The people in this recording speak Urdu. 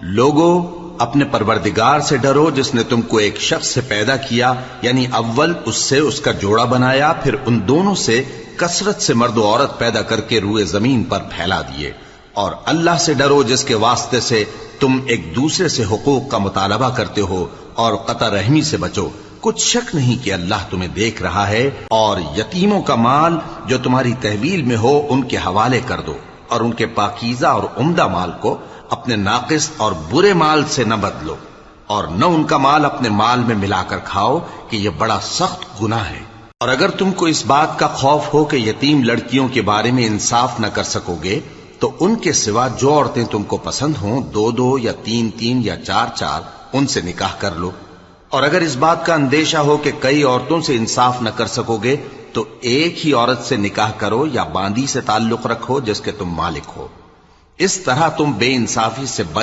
لوگو اپنے پروردگار سے ڈرو جس نے تم کو ایک شخص سے پیدا کیا، یعنی اول اس سے اس کا جوڑا بنایا، پھر ان دونوں سے کثرت سے مرد و عورت پیدا کر کے روئے زمین پر پھیلا دیے، اور اللہ سے ڈرو جس کے واسطے سے تم ایک دوسرے سے حقوق کا مطالبہ کرتے ہو، اور قطع رحمی سے بچو، کچھ شک نہیں کہ اللہ تمہیں دیکھ رہا ہے، اور یتیموں کا مال جو تمہاری تحویل میں ہو ان کے حوالے کر دو، اور ان کے پاکیزہ اور عمدہ مال کو اپنے ناقص اور برے مال سے نہ بدلو، اور نہ ان کا مال اپنے مال میں ملا کر کھاؤ کہ یہ بڑا سخت گناہ ہے۔ اور اگر تم کو اس بات کا خوف ہو کہ یتیم لڑکیوں کے بارے میں انصاف نہ کر سکو گے تو ان کے سوا جو عورتیں تم کو پسند ہوں، 2 یا 3 یا 4 ان سے نکاح کر لو۔ اور اگر اس بات کا اندیشہ ہو کہ کئی عورتوں سے انصاف نہ کر سکو گے تو ایک ہی عورت سے نکاح کرو یا باندی سے تعلق رکھو جس کے تم مالک ہو، اس طرح تم بے انصافی سے بچ